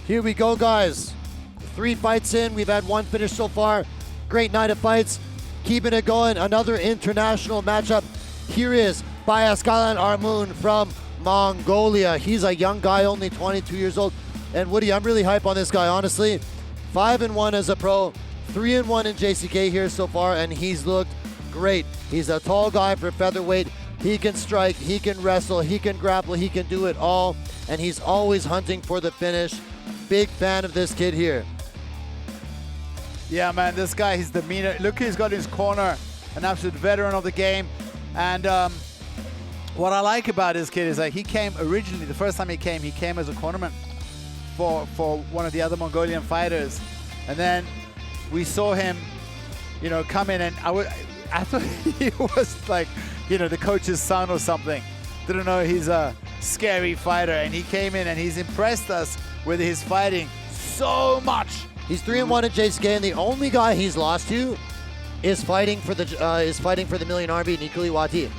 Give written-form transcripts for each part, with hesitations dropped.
Here we go, guys. 3 fights in. We've had 1 finish so far. Great night of fights. Keeping it going. Another international matchup. Here is Bayasgalan Ermuun from Mongolia. He's a young guy, only 22 years old. And Woody, I'm really hype on this guy, honestly. 5-1 as a pro, 3-1 in JCK here so far, and he's looked great. He's a tall guy for featherweight. He can strike, he can wrestle, he can grapple, he can do it all, and he's always hunting for the finish. Big fan of this kid here. Yeah, man, this guy, his demeanor. Look, he's got his corner, an absolute veteran of the game. And what I like about this kid is that he came originally, the first time he came as a cornerman for one of the other Mongolian fighters. And then we saw him, you know, come in, and I thought he was like, you know, the coach's son or something. Didn't know he's a scary fighter, and he came in and he's impressed us with his fighting so much. He's 3-1 in JCK, and the only guy he's lost to is fighting for the Million Army, Nikoli Wati.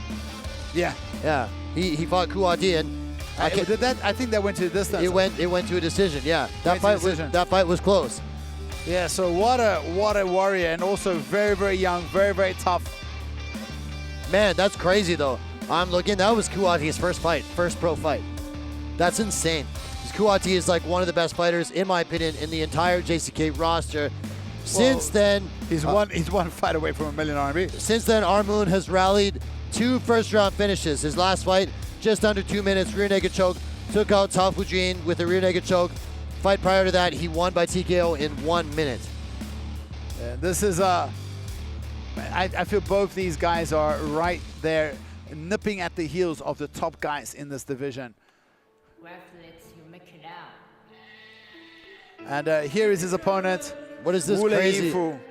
Yeah. Yeah. He fought Kuwati, and I think that went to the distance. It went to a decision. Yeah. That fight was close. Yeah. So what a warrior, and also very, very young, very, very tough. Man, that's crazy though. I'm looking. That was Kuwati's first pro fight. That's insane. Kuwati is like one of the best fighters, in my opinion, in the entire JCK roster. Since then, he's one fight away from a Million RMB. Since then, Ermuun has rallied 2 first-round finishes. His last fight, just under 2 minutes, rear naked choke, took out Tao Fujin with a rear naked choke. Fight prior to that, he won by TKO in 1 minute. Yeah, this is I feel both these guys are right there, nipping at the heels of the top guys in this division. And here is his opponent. What is this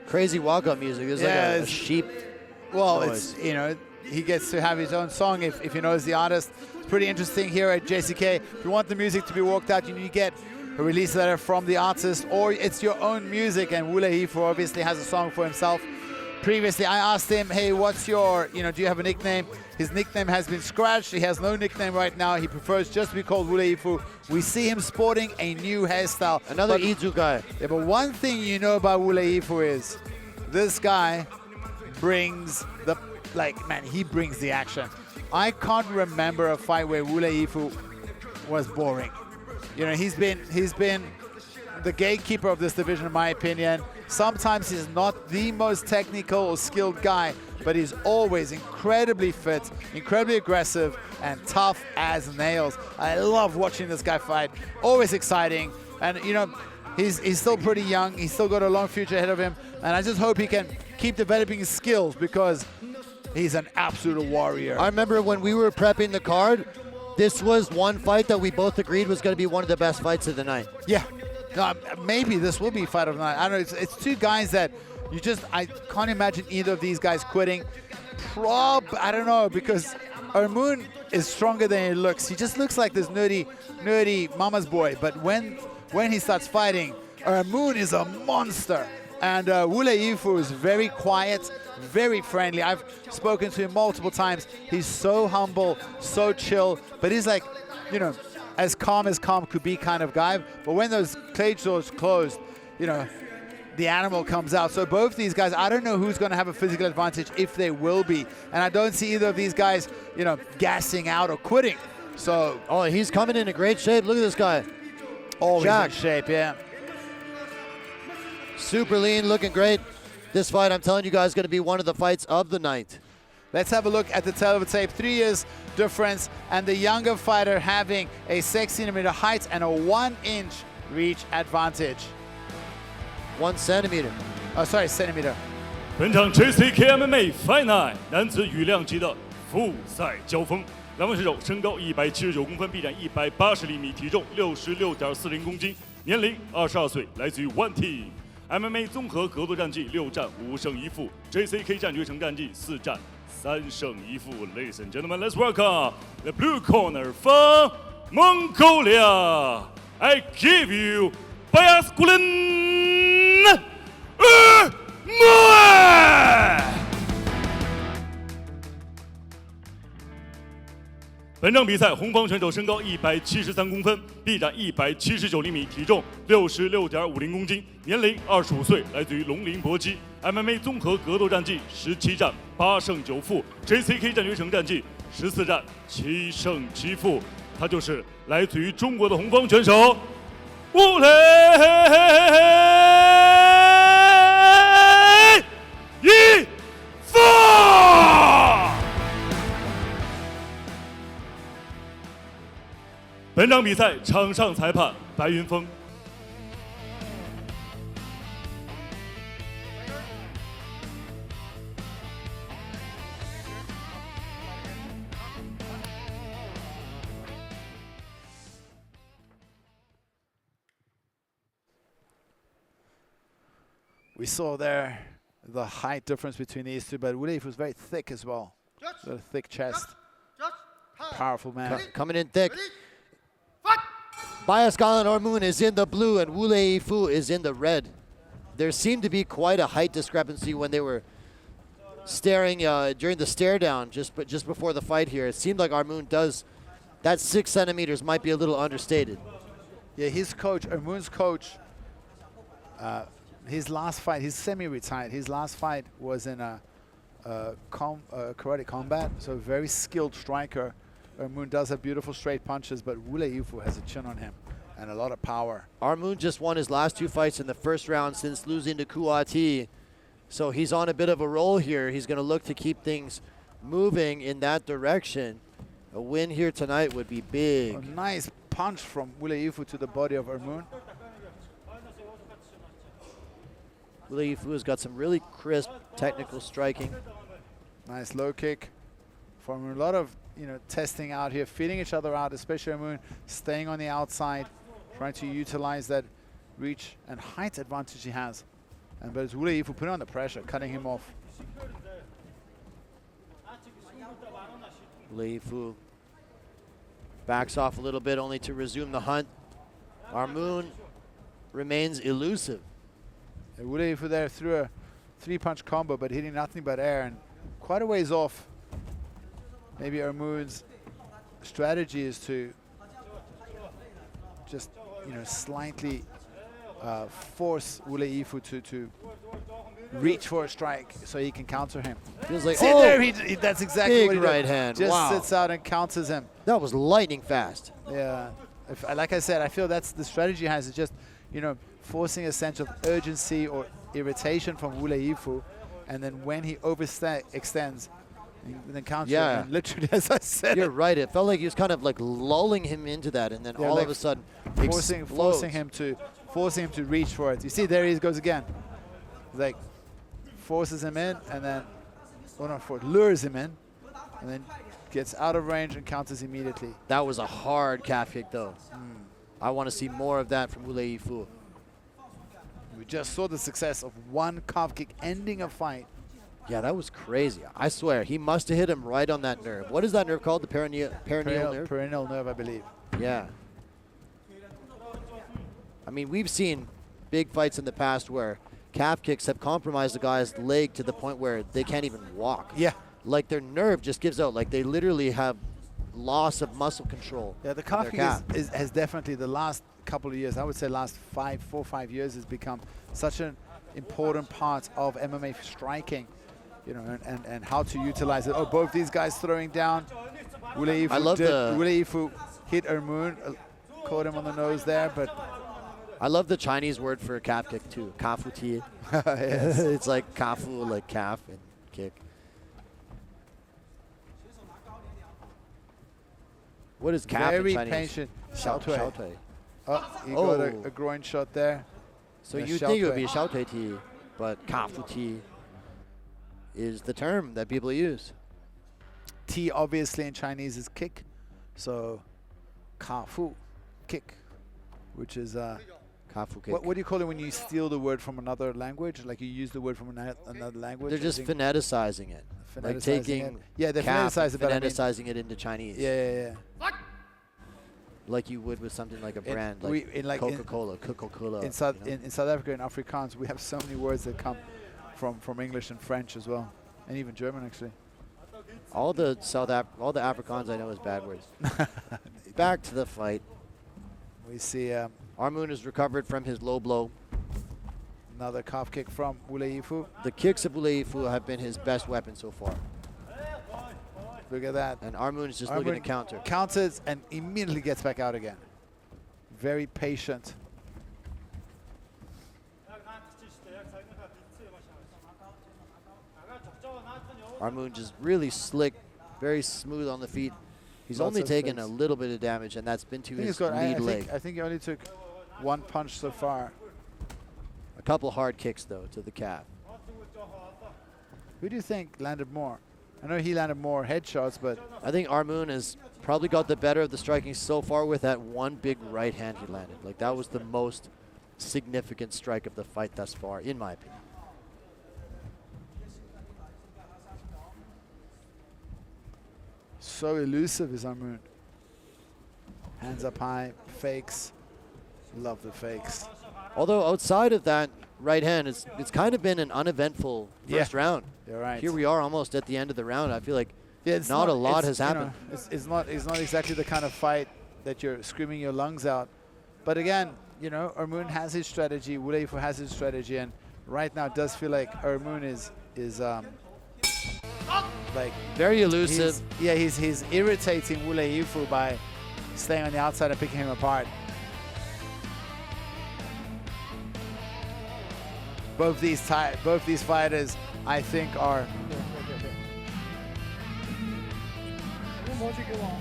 crazy walk-up music? It's like a sheep. Well, noise. It's, you know, he gets to have his own song if he knows the artist. It's pretty interesting here at JCK. If you want the music to be walked out, you need to get a release letter from the artist, or it's your own music. And Wuleiyifu obviously has a song for himself. Previously, I asked him, hey, what's your, you know, do you have a nickname? His nickname has been scratched. He has no nickname right now. He prefers just to be called Wuleiyifu. We see him sporting a new hairstyle. Another Izu guy. Yeah, but one thing you know about Wuleiyifu is this guy brings the, he brings the action. I can't remember a fight where Wuleiyifu was boring. You know, he's been the gatekeeper of this division, in my opinion. Sometimes he's not the most technical or skilled guy, but he's always incredibly fit, incredibly aggressive, and tough as nails. I love watching this guy fight. Always exciting. And, you know, he's still pretty young. He's still got a long future ahead of him. And I just hope he can keep developing his skills, because he's an absolute warrior. I remember when we were prepping the card, this was one fight that we both agreed was going to be one of the best fights of the night. Yeah. Maybe this will be fight of the night. I don't know. It's 2 guys that I can't imagine either of these guys quitting. I don't know, because Ermuun is stronger than he looks. He just looks like this nerdy mama's boy. But when he starts fighting, Ermuun is a monster. And Wuleiyifu is very quiet, very friendly. I've spoken to him multiple times. He's so humble, so chill, but he's like, you know, as calm could be kind of guy. But when those cage doors closed, you know, the animal comes out. So both these guys, I don't know who's going to have a physical advantage, if they will be. And I don't see either of these guys, you know, gassing out or quitting. So, oh, he's coming in great shape. Look at this guy. Always in shape, yeah. Super lean, looking great. This fight, I'm telling you guys, is going to be one of the fights of the night. Let's have a look at the tail of the tape. 3 years difference, and the younger fighter having a 6 centimeter height and a 1-inch reach advantage. 1 centimeter. Oh, sorry, centimeter. 本场 JCK MMA Fight Night 男子羽量级的复赛交锋，两位选手身高179公分，臂展180厘米，体重66.40公斤，年龄22岁，来自于 One Team。MMA 综合格斗战绩6战5胜1负 ，JCK 战决胜战绩4战3胜1负。Ladies and gentlemen, let's welcome the blue corner from Mongolia. I give you Bayasgalan Ermuun. 本场比赛，红方选手身高173公分，臂展179厘米，体重66.50公斤，年龄25岁，来自于龙鳞搏击 MMA 综合格斗战绩17战8胜9负 ，JCK 战决胜战绩14战7胜7负。他就是来自于中国的红方选手吴磊一夫。本场比赛场上裁判白云峰。We saw there the height difference between these two, but Wuleiyifu was very thick as well. Got a thick chest. Powerful man. Coming in thick. Bayasgalan Ermuun is in the blue and Wuleiyifu is in the red. There seemed to be quite a height discrepancy when they were staring during the stare down just before the fight here. It seemed like Ermuun does that 6 centimeters might be a little understated. Yeah, his coach, Ermuun's coach, his last fight, he's semi-retired. His last fight was in a karate combat, so a very skilled striker. Ermuun does have beautiful straight punches, but Wuleiyifu has a chin on him and a lot of power. Ermuun just won his last 2 fights in the first round since losing to Kuati. So he's on a bit of a roll here. He's going to look to keep things moving in that direction. A win here tonight would be big. A nice punch from Wuleiyifu to the body of Ermuun. Wuleiyifu has got some really crisp technical striking. Nice low kick from a lot of testing out here, feeding each other out, especially Ermuun staying on the outside, trying to utilize that reach and height advantage he has. But it's Wuleiyifu putting on the pressure, cutting him off. Wuleiyifu backs off a little bit only to resume the hunt. Ermuun remains elusive. Wuleiyifu there threw a 3-punch combo, but hitting nothing but air and quite a ways off. Maybe Ermuun's strategy is to just, slightly force Wuleiyifu to reach for a strike so he can counter him. Feels like, See there, that's exactly what he right does. hand. Just sits out and counters him. That was lightning fast. Yeah, like I said, I feel that's the strategy he has, is just, forcing a sense of urgency or irritation from Wuleiyifu, and then when he overextends, and then counter him. And literally, as I said, you're right. It felt like he was kind of like lulling him into that, and then all like of a sudden, forcing him to reach for it. You see, there he goes again. Like forces him in, and then lures him in, and then gets out of range and counters immediately. That was a hard calf kick, though. I want to see more of that from Wuleiyifu. We just saw the success of one calf kick ending a fight. Yeah, that was crazy. I swear, he must have hit him right on that nerve. What is that nerve called? The perineal nerve? Perineal nerve, I believe. Yeah. I mean, we've seen big fights in the past where calf kicks have compromised the guy's leg to the point where they can't even walk. Yeah. Like their nerve just gives out. Like they literally have loss of muscle control. Yeah, the calf kick has definitely, the last couple of years, I would say last 4 or 5 years, has become such an important part of MMA striking, and how to utilize it. Oh, both these guys throwing down. Wuleiyifu hit Ermuun, caught him on the nose there, but I love the Chinese word for calf kick too, kafu ti. Yes. It's like kafu, like calf, and kick. What is calf Very in Chinese? patient. Xiaotui. Oh, he got a groin shot there. So you think it would be xiaotui ti, but kafu ti is the term that people use. Ti obviously in Chinese is kick, so kafu, kick, which is kafu kick. What do you call it when you steal the word from another language? Like you use the word from another language? They're just phoneticizing it. Like taking they're phoneticizing it into Chinese. Yeah. Like you would with something like a brand, like Coca-Cola. In South Africa, in Afrikaans, we have so many words that come from English and French as well, and even German actually. All the Afrikaans I know is bad words. Back to the fight. We see Ermuun has recovered from his low blow. another calf kick from Wuleiyifu. The kicks of Wuleiyifu have been his best weapon so far. Look at that. And Ermuun is just looking to counter. Counters and immediately gets back out again. Very patient. Ermuun just really slick, very smooth on the feet. He's only taken a little bit of damage, and that's been to his lead leg. I think he only took one punch so far. A couple hard kicks, though, to the calf. Who do you think landed more? I know he landed more headshots, but I think Ermuun has probably got the better of the striking so far with that one big right hand he landed. Like, that was the most significant strike of the fight thus far, in my opinion. so elusive is Ermuun. Hands up high, fakes. Love the fakes. Although outside of that right hand, it's kind of been an uneventful first round. You're right. Here we are almost at the end of the round. I feel like it's not a lot has happened. It's not exactly the kind of fight that you're screaming your lungs out. But again, you know, Ermuun has his strategy, Wuleiyifu has his strategy, and right now it does feel like Ermuun is like very elusive. He's irritating Wuleiyifu by staying on the outside and picking him apart. Both these fighters, I think, are. 摸去给我，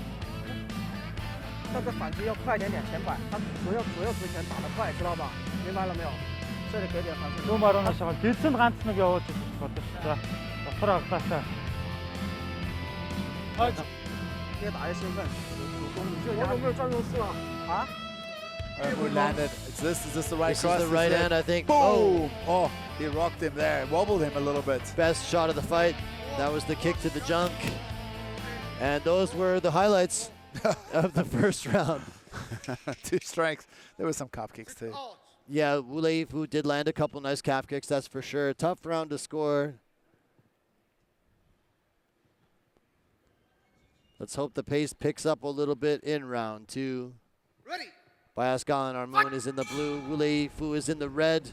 他的反击要快点前摆，他左右推拳打得快，知道吧？明白了没有？这里给点反击。너무 말하는 시간 길쯤 ганцны яваад бодож доктор агтаасаа. 直接打一兴奋，我有没有占优势啊？啊？ Ermuun landed. Is this the right This cross? is the right hand, I think. Boom! Oh, he rocked him there, wobbled him a little bit. Best shot of the fight. That was the kick to the junk. And those were the highlights of the first round. 2 strikes. There were some calf kicks too. Yeah, Wuleiyifu did land a couple nice calf kicks, that's for sure. Tough round to score. Let's hope the pace picks up a little bit in round 2. Ready. Bayasgalan Ermuun is in the blue, Wuleiyifu is in the red.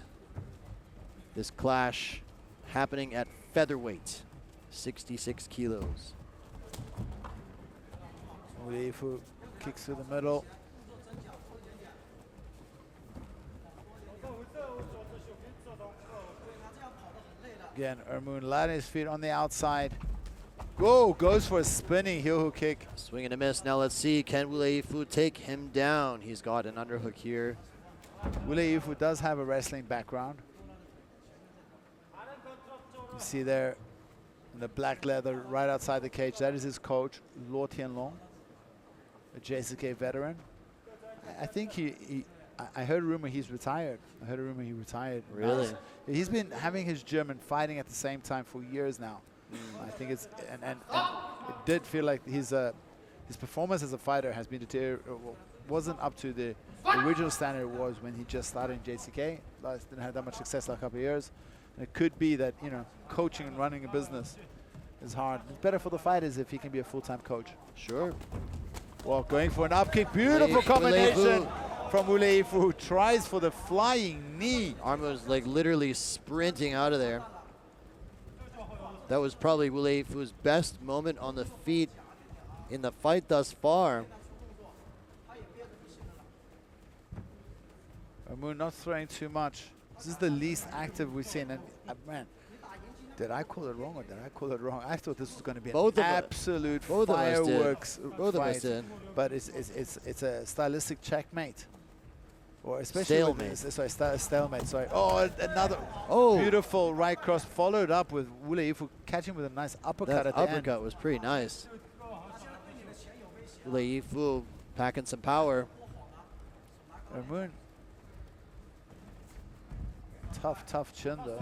This clash happening at featherweight, 66 kilos. Wuleiyifu kicks through the middle. Again, Ermuun landing his feet on the outside. Goes for a spinning heel hook kick. Swing and a miss. Now let's see, can Wuleiyifu take him down? He's got an underhook here. Wuleiyifu does have a wrestling background. You see there in the black leather right outside the cage, that is his coach, Luo Tianlong, a JCK veteran. I think I heard a rumor he's retired. I heard a rumor he retired. Really? He's been having his German fighting at the same time for years now. I think it's and it did feel like his performance as a fighter has been wasn't up to the original standard it was when he just started in JCK. Didn't have that much success last couple of years. And it could be that, you know, coaching and running a business is hard. It's better for the fighters if he can be a full-time coach. Sure. Well, going for an up kick, beautiful combination from Wuleiyifu, who tries for the flying knee. Ermuun's like literally sprinting out of there. That was probably Wuleiyifu's best moment on the feet in the fight thus far. Ermuun not throwing too much. This is the least active we've seen. And man, did I call it wrong or did I call it wrong? I thought this was going to be an absolute fireworks fight. Both of us did. But it's a stylistic checkmate. Or especially stalemate. Stalemate. Sorry. Oh, another beautiful right cross followed up with Wuleiyifu catching with a nice uppercut at the end. That uppercut was pretty nice. Wuleiyifu packing some power. Ermuun. Tough chin though.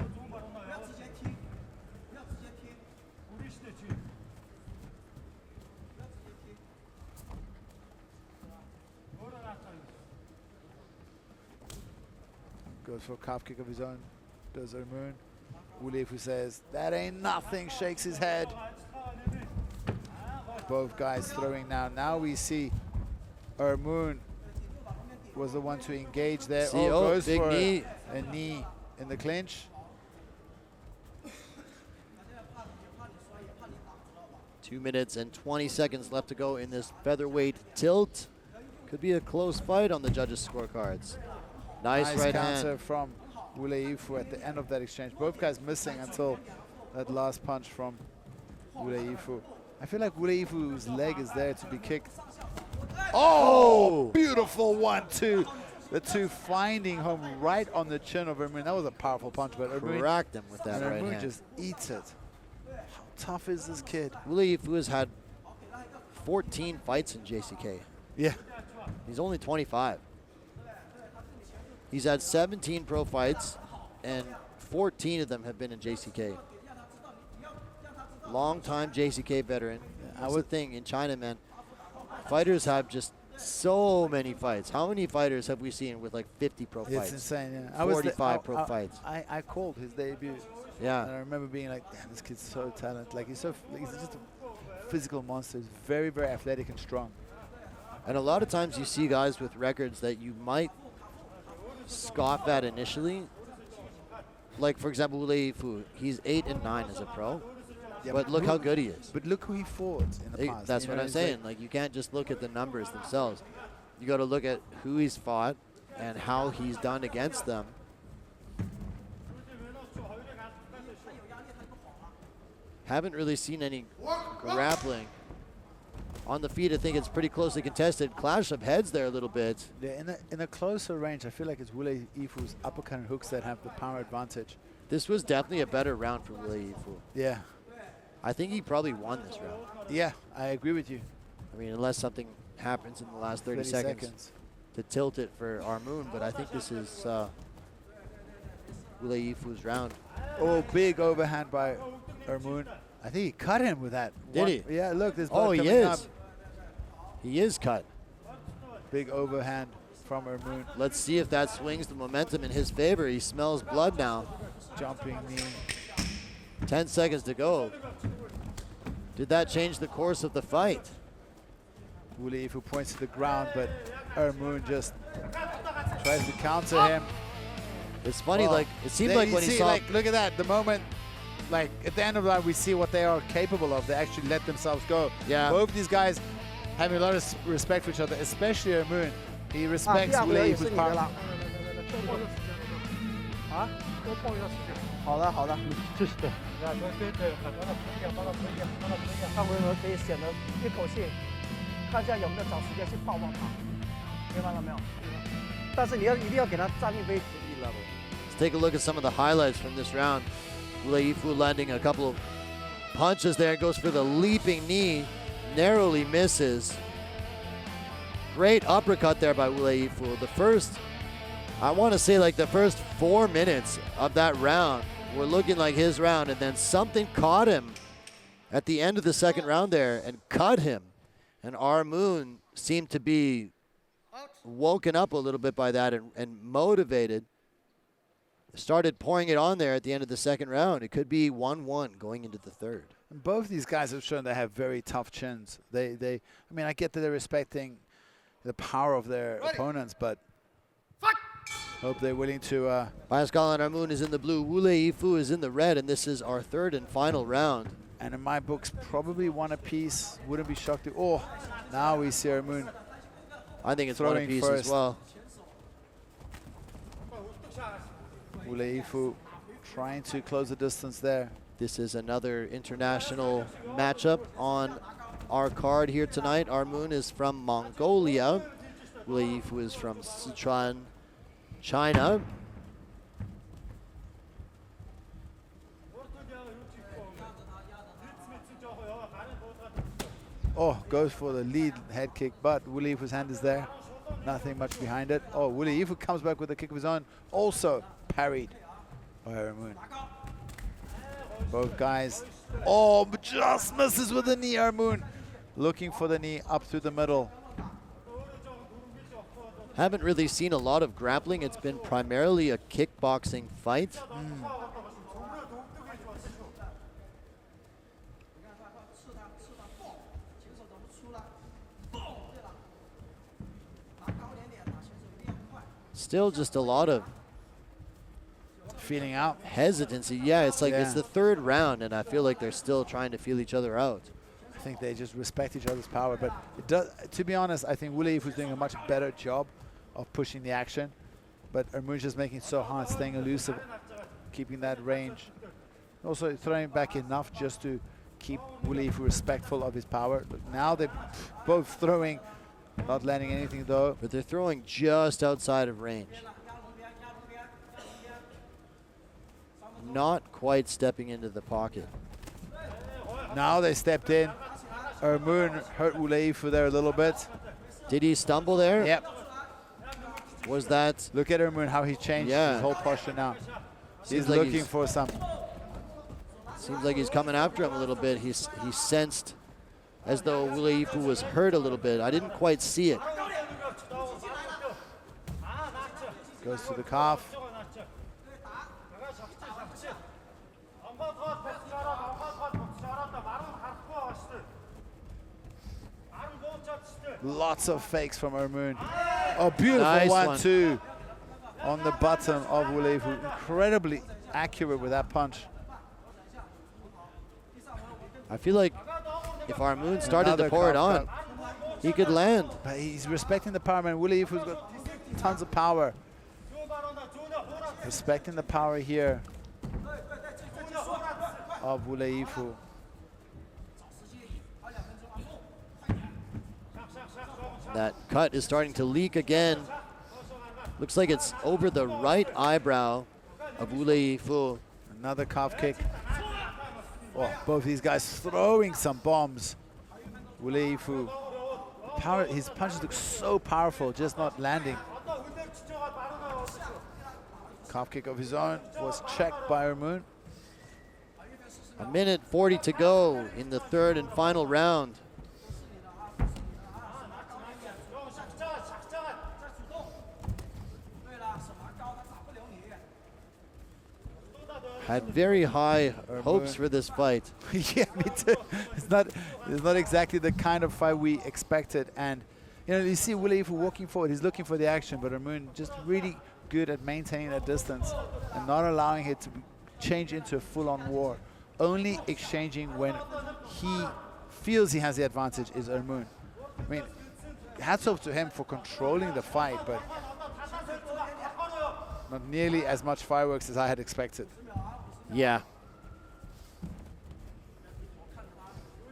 Goes for a calf kick of his own, does Ermuun. Wuleiyifu says, that ain't nothing, shakes his head. Both guys throwing now. Now we see Ermuun was the one to engage there. See, goes big for knee. a knee in the clinch. 2 minutes and 20 seconds left to go in this featherweight tilt. Could be a close fight on the judges' scorecards. Nice right counter hand. from Wuleiyifu at the end of that exchange. Both guys missing until that last punch from Wuleiyifu. I feel like Wuleiyifu's leg is there to be kicked. Oh, beautiful 1-2. The two finding home right on the chin of Ermuun. That was a powerful punch, but Ermuun Cracked him with that right Ermuun hand. just eats it. How tough is this kid? Wuleiyifu has had 14 fights in JCK. Yeah. He's only 25. He's had 17 pro fights, and 14 of them have been in JCK. Long-time JCK veteran. That's the thing in China, man. Fighters have just so many fights. How many fighters have we seen with like 50 pro fights? It's insane, yeah. 45 pro fights. I called his debut. Yeah. And I remember being like, damn, this kid's so talented. Like, he's just a physical monster. He's very, very athletic and strong. And a lot of times you see guys with records that you might scoff at initially. Like, for example, Wuleiyifu, he's 8-9 as a pro. Yeah, but look how good he is. But look who he fought in the past. That's you what know, I'm it's saying. Like, you can't just look at the numbers themselves. You got to look at who he's fought and how he's done against them. Haven't really seen any grappling. On the feet, I think it's pretty closely contested. Clash of heads there a little bit. Yeah, in a closer range, I feel like it's Wuleiyifu's uppercut and hooks that have the power advantage. This was definitely a better round for Wuleiyifu. Yeah. I think he probably won this round. Yeah, I agree with you. I mean, unless something happens in the last 30 seconds to tilt it for Ermuun, but I think this is Wuleiyifu's round. Oh, big overhand by Ermuun. I think he cut him with that. Did he? Yeah, look, there's blood he coming is. up. He is cut. Big overhand from Ermuun. Let's see if that swings the momentum in his favor. He smells blood now. Jumping knee. 10 seconds to go. Did that change the course of the fight? Wuleiyifu points to the ground, but Ermuun just tries to counter him. It's funny, Oh, like, it seemed there like you when he see, saw... like, look at that, the moment, like, at the end of that, we see what they are capable of. They actually let themselves go. Yeah. Both these guys having a lot of respect for each other, especially Ermuun. He respects Wuleiyifu's power. 啊，多碰一下时间。好的，好的，谢谢。看回合可以显得一口气，看一下有没有找时间去抱抱他，明白了没有？但是你要一定要给他站立位置。 Let's take a look at some of the highlights from this round. Wuleiyifu landing a couple of punches there. Goes for the leaping knee. Narrowly misses. Great uppercut there by Wuleiyifu. The first, I want to say like the first 4 minutes of that round were looking like his round, and then something caught him at the end of the second round there and cut him. And Ermuun seemed to be woken up a little bit by that and motivated. Started pouring it on there at the end of the second round. It could be 1-1 going into the third. And both these guys have shown they have very tough chins. I mean, I get that they're respecting the power of their opponents, but hope they're willing to... Bayasgalan Ermuun is in the blue, Wuleiyifu is in the red, and this is our third and final round. And in my books, probably one apiece. Wouldn't be shocked. Oh, now we see Ermuun. I think it's one throwing apiece first. as well. Wuleiyifu trying to close the distance there. This is another international matchup on our card here tonight. Ermuun is from Mongolia. Wuleiyifu is from Sichuan, China. Oh, goes for the lead head kick, but Wuleiyifu's hand is there. Nothing much behind it. Oh, Wuleiyifu comes back with a kick of his own. Also parried by Ermuun. Both guys. Oh, just misses with the knee, Ermuun. Looking for the knee up through the middle. Haven't really seen a lot of grappling. It's been primarily a kickboxing fight. Still just a lot of feeling out. hesitancy. Yeah, it's like it's Yeah. the third round, and I feel like they're still trying to feel each other out. I think they just respect each other's power. But it does, to be honest, I think Wuleiyifu is doing a much better job of pushing the action. But Ermuun just making it so hard, staying elusive, keeping that range. Also throwing back enough just to keep Wuleiyifu respectful of his power. Look, now they're both throwing, not landing anything though. But they're throwing just outside of range. Not quite stepping into the pocket. Now they stepped in. Ermuun hurt Wuleiyifu there a little bit. Did he stumble there? Yep. Was that? Look at Ermuun, how he changed his whole posture now. He's like looking for some. Seems like he's coming after him a little bit. He sensed as though Wuleiyifu was hurt a little bit. I didn't quite see it. Goes to the calf. Lots of fakes from Ermuun. Oh, beautiful Nice 1-2 on the bottom of Wuleiyifu. Incredibly accurate with that punch. I feel like if Ermuun started Another to pour it calf on, cut. he could land. But he's respecting the power, man. Wuleiyifu's got tons of power. Respecting the power here of Wuleiyifu. That cut is starting to leak again. Looks like it's over the right eyebrow of Wuleiyifu. Another calf kick. Oh, both these guys throwing some bombs. Wuleiyifu, power, his punches look so powerful, just not landing. Calf kick of his own was checked by Ermuun. 1:40 to go in the third and final round. Had very high hopes for this fight. Yeah, me too. It's not exactly the kind of fight we expected. And you see Wuleiyifu walking forward. He's looking for the action, but Ermuun just really good at maintaining that distance and not allowing it to change into a full-on war. Only exchanging when he feels he has the advantage is Ermuun. I mean, hats off to him for controlling the fight, but not nearly as much fireworks as I had expected. Yeah.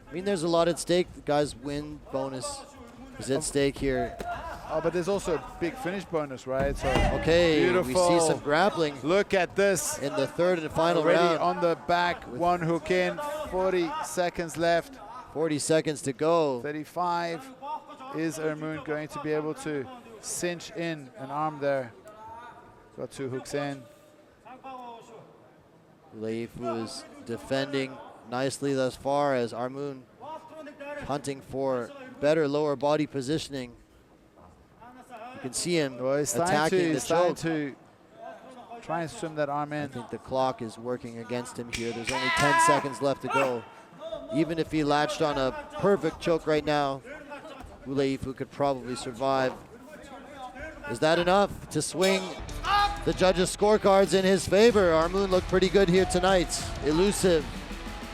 I mean, there's a lot at stake. The guy's win bonus is at stake here. Oh, but there's also a big finish bonus, right? So Okay, beautiful. we see some grappling Look at this. in the third and final Already round. on the back, one hook in, 40 seconds left. 40 seconds to go. 35. Is Ermuun going to be able to cinch in an arm there? Got two hooks in. Wuleiyifu is defending nicely thus far as Ermuun hunting for better lower body positioning. You can see him Well, he's starting attacking the choke. to try and swim that arm I in. think the clock is working against him here. There's only 10 seconds left to go. Even if he latched on a perfect choke right now, Wuleiyifu could probably survive. Is that enough to swing the judges' scorecards in his favor? Ermuun looked pretty good here tonight. Elusive,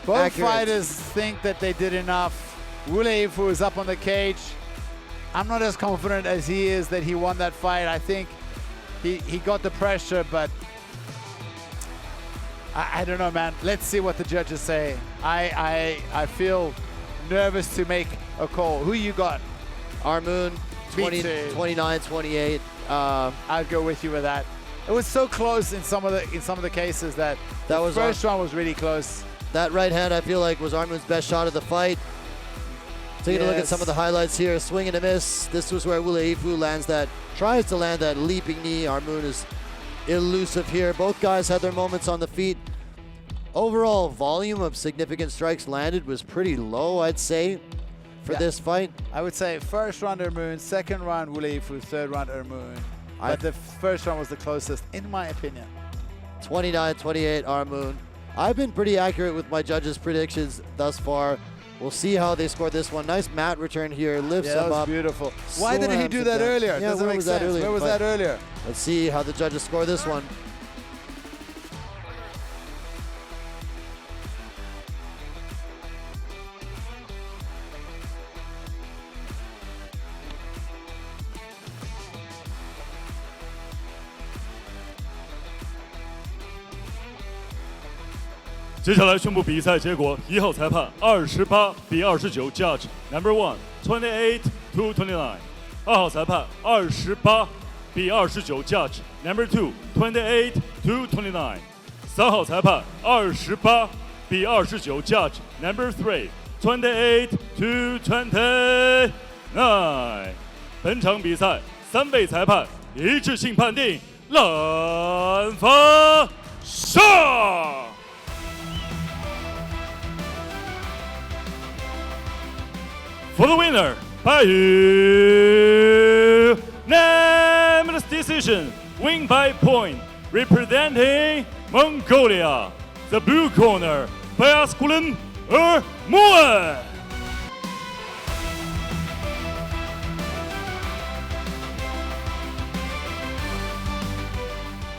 Both accurate. fighters think that they did enough. Wuleiyifu is up on the cage. I'm not as confident as he is that he won that fight. I think he got the pressure, but I don't know, man. Let's see what the judges say. I feel nervous to make a call. Who you got? Ermuun, Me too. 29-28. I'd go with you with that. It was so close in some of the cases that That the was first one was really close. That right hand, I feel like, was Ermuun's best shot of the fight. Taking a look at some of the highlights here. Swing and a miss. This was where Wuleiyifu tries to land that leaping knee. Ermuun is elusive here. Both guys had their moments on the feet. Overall volume of significant strikes landed was pretty low, I'd say, for this fight. I would say first round Ermuun, second round Wuleiyifu, third round Ermuun. But the first round was the closest, in my opinion. 29-28 Ermuun. I've been pretty accurate with my judges' predictions thus far. We'll see how they score this one. Nice mat return here. Lifts Yeah, that him was up. beautiful. Why didn't he Slams do him that down. earlier? Yeah, Doesn't where make was that sense. earlier? Where was But that earlier? Let's see how the judges score this one.接下来宣布比赛结果，1号裁判28-29 ，Judge Number 1 28-29。2号裁判28-29 ，Judge Number 2 28-29。3号裁判28-29 ，Judge Number 3 28-29。本场比赛3位裁判一致性判定蓝方胜。For the winner, by unanimous decision, win by point, representing Mongolia, the blue corner, Bayasgalan Ermuun.